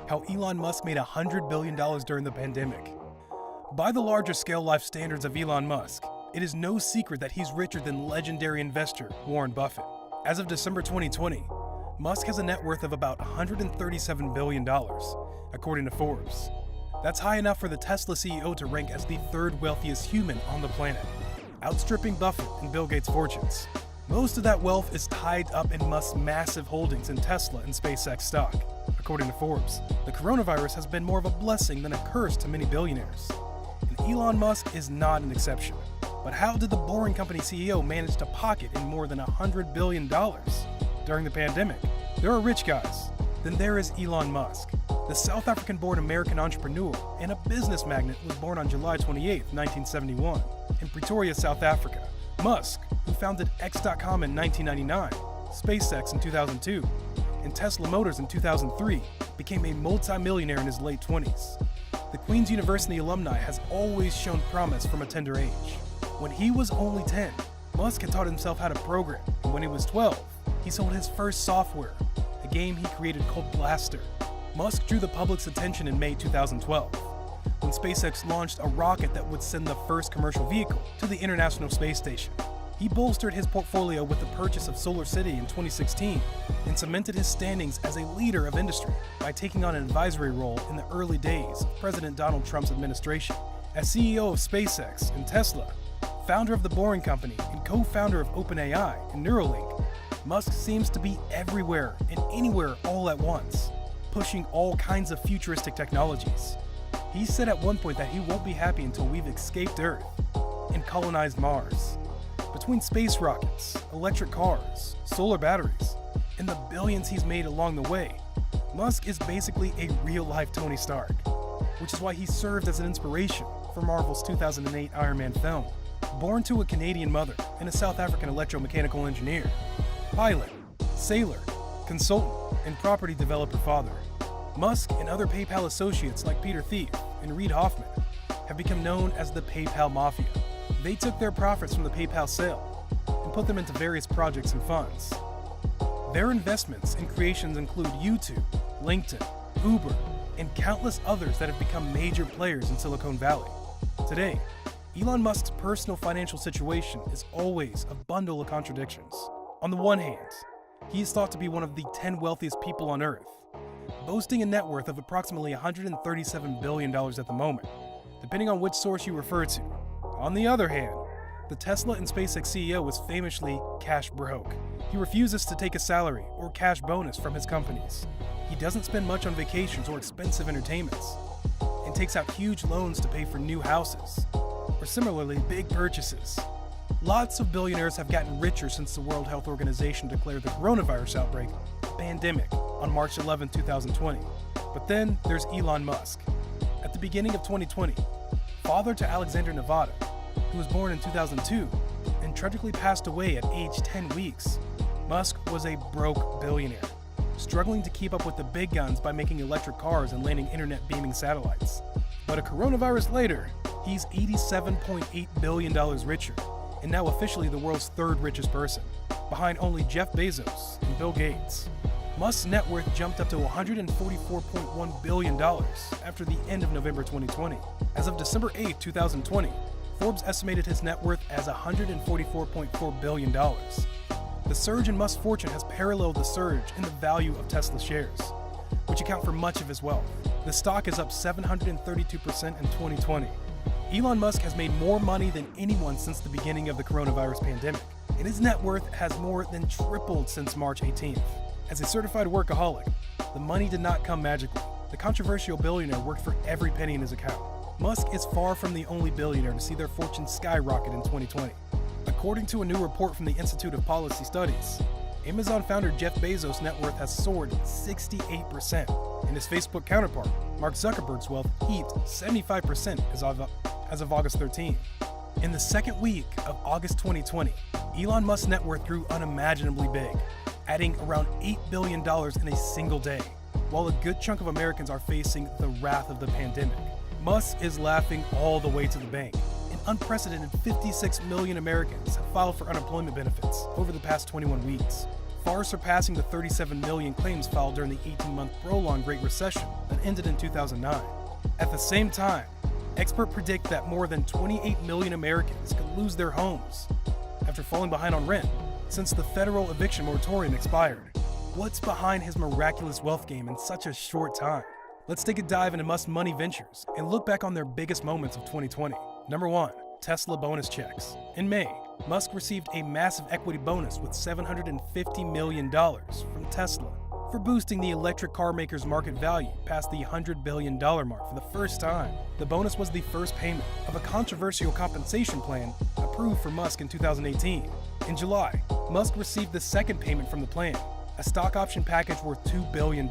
how Elon Musk made $100 billion during the pandemic. By the larger scale life standards of Elon Musk, it is no secret that he's richer than legendary investor Warren Buffett. As of December 2020, Musk has a net worth of about $137 billion, according to Forbes. That's high enough for the Tesla CEO to rank as the third wealthiest human on the planet, outstripping Buffett and Bill Gates' fortunes. Most of that wealth is tied up in Musk's massive holdings in Tesla and SpaceX stock. According to Forbes, the coronavirus has been more of a blessing than a curse to many billionaires. And Elon Musk is not an exception. But how did the Boring Company CEO manage to pocket in more than $100 billion during the pandemic? There are rich guys. Then there is Elon Musk. The South African-born American entrepreneur and a business magnate was born on July 28, 1971, in Pretoria, South Africa. Musk, who founded X.com in 1999, SpaceX in 2002, and Tesla Motors in 2003, became a multi-millionaire in his late 20s. The Queen's University alumni has always shown promise from a tender age. When he was only 10, Musk had taught himself how to program, and when he was 12, he sold his first software, a game he created called Blaster. Musk drew the public's attention in May 2012, when SpaceX launched a rocket that would send the first commercial vehicle to the International Space Station. He bolstered his portfolio with the purchase of Solar City in 2016 and cemented his standings as a leader of industry by taking on an advisory role in the early days of President Donald Trump's administration. As CEO of SpaceX and Tesla, founder of the Boring Company and co-founder of OpenAI and Neuralink, Musk seems to be everywhere and anywhere all at once, pushing all kinds of futuristic technologies. He said at one point that he won't be happy until we've escaped Earth and colonized Mars. Between space rockets, electric cars, solar batteries, and the billions he's made along the way, Musk is basically a real-life Tony Stark, which is why he served as an inspiration for Marvel's 2008 Iron Man film. Born to a Canadian mother and a South African electromechanical engineer, pilot, sailor, consultant, and property developer father, Musk and other PayPal associates like Peter Thiel and Reid Hoffman have become known as the PayPal Mafia. They took their profits from the PayPal sale and put them into various projects and funds. Their investments and creations include YouTube, LinkedIn, Uber, and countless others that have become major players in Silicon Valley. Today, Elon Musk's personal financial situation is always a bundle of contradictions. On the one hand, he is thought to be one of the 10 wealthiest people on Earth, boasting a net worth of approximately $137 billion at the moment, depending on which source you refer to. On the other hand, the Tesla and SpaceX CEO is famously cash broke. He refuses to take a salary or cash bonus from his companies. He doesn't spend much on vacations or expensive entertainments, and takes out huge loans to pay for new houses, or similarly big purchases. Lots of billionaires have gotten richer since the World Health Organization declared the coronavirus outbreak a pandemic on March 11, 2020. But then there's Elon Musk. At the beginning of 2020, father to Alexander Nevada, who was born in 2002 and tragically passed away at age 10 weeks, Musk was a broke billionaire, struggling to keep up with the big guns by making electric cars and landing internet-beaming satellites. But a coronavirus later, he's $87.8 billion richer, and now officially the world's third richest person, behind only Jeff Bezos and Bill Gates. Musk's net worth jumped up to $144.1 billion after the end of November 2020. As of December 8, 2020, Forbes estimated his net worth as $144.4 billion. The surge in Musk's fortune has paralleled the surge in the value of Tesla shares, which account for much of his wealth. The stock is up 732% in 2020. Elon Musk has made more money than anyone since the beginning of the coronavirus pandemic, and his net worth has more than tripled since March 18th. As a certified workaholic, the money did not come magically. The controversial billionaire worked for every penny in his account. Musk is far from the only billionaire to see their fortune skyrocket in 2020. According to a new report from the Institute of Policy Studies, Amazon founder Jeff Bezos' net worth has soared 68%, and his Facebook counterpart, Mark Zuckerberg's wealth heaved 75% as of August 13. In the second week of August 2020, Elon Musk's net worth grew unimaginably big, adding around $8 billion in a single day. While a good chunk of Americans are facing the wrath of the pandemic, Musk is laughing all the way to the bank. An unprecedented 56 million Americans have filed for unemployment benefits over the past 21 weeks. far surpassing the 37 million claims filed during the 18-month prolonged Great Recession that ended in 2009. At the same time, experts predict that more than 28 million Americans could lose their homes after falling behind on rent since the federal eviction moratorium expired. What's behind his miraculous wealth game in such a short time? Let's take a dive into Musk's money ventures and look back on their biggest moments of 2020. Number 1. Tesla bonus checks. In May, Musk received a massive equity bonus with $750 million from Tesla for boosting the electric car maker's market value past the $100 billion mark for the first time. The bonus was the first payment of a controversial compensation plan approved for Musk in 2018. In July, Musk received the second payment from the plan, a stock option package worth $2 billion.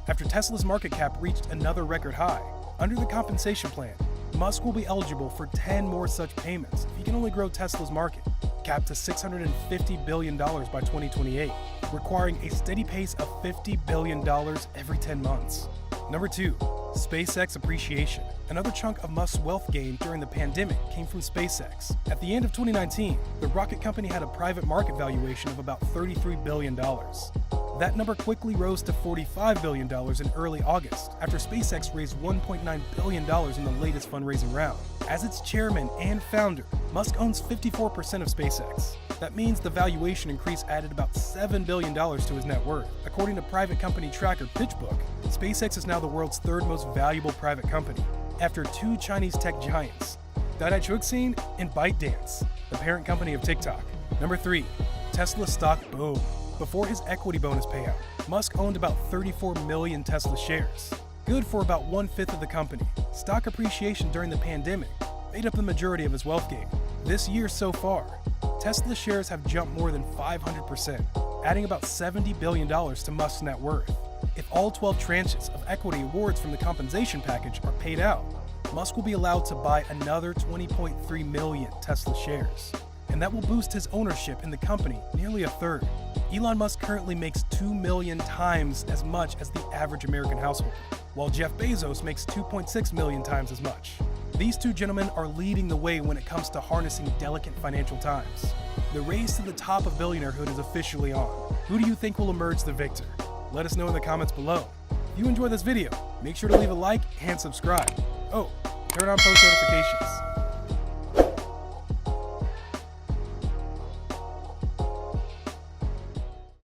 After Tesla's market cap reached another record high, under the compensation plan, Musk will be eligible for 10 more such payments if he can only grow Tesla's market, capped to $650 billion by 2028, requiring a steady pace of $50 billion every 10 months. Number 2. SpaceX appreciation. Another chunk of Musk's wealth gain during the pandemic came from SpaceX. At the end of 2019, the rocket company had a private market valuation of about $33 billion. That number quickly rose to $45 billion in early August after SpaceX raised $1.9 billion in the latest fundraising round. As its chairman and founder, Musk owns 54% of SpaceX. That means the valuation increase added about $7 billion to his net worth. According to private company tracker PitchBook, SpaceX is now the world's third most valuable private company, after two Chinese tech giants, Dada Chuxing and ByteDance, the parent company of TikTok. Number 3. Tesla stock boom. Before his equity bonus payout, Musk owned about 34 million Tesla shares, good for about 1/5 of the company. Stock appreciation during the pandemic made up the majority of his wealth gain. This year so far, Tesla shares have jumped more than 500%, adding about $70 billion to Musk's net worth. If all 12 tranches of equity awards from the compensation package are paid out, Musk will be allowed to buy another 20.3 million Tesla shares, and that will boost his ownership in the company nearly a third. Elon Musk currently makes 2 million times as much as the average American household, while Jeff Bezos makes 2.6 million times as much. These two gentlemen are leading the way when it comes to harnessing delicate financial times. The race to the top of billionairehood is officially on. Who do you think will emerge the victor? Let us know in the comments below. If you enjoyed this video, make sure to leave a like and subscribe. Oh, turn on post notifications.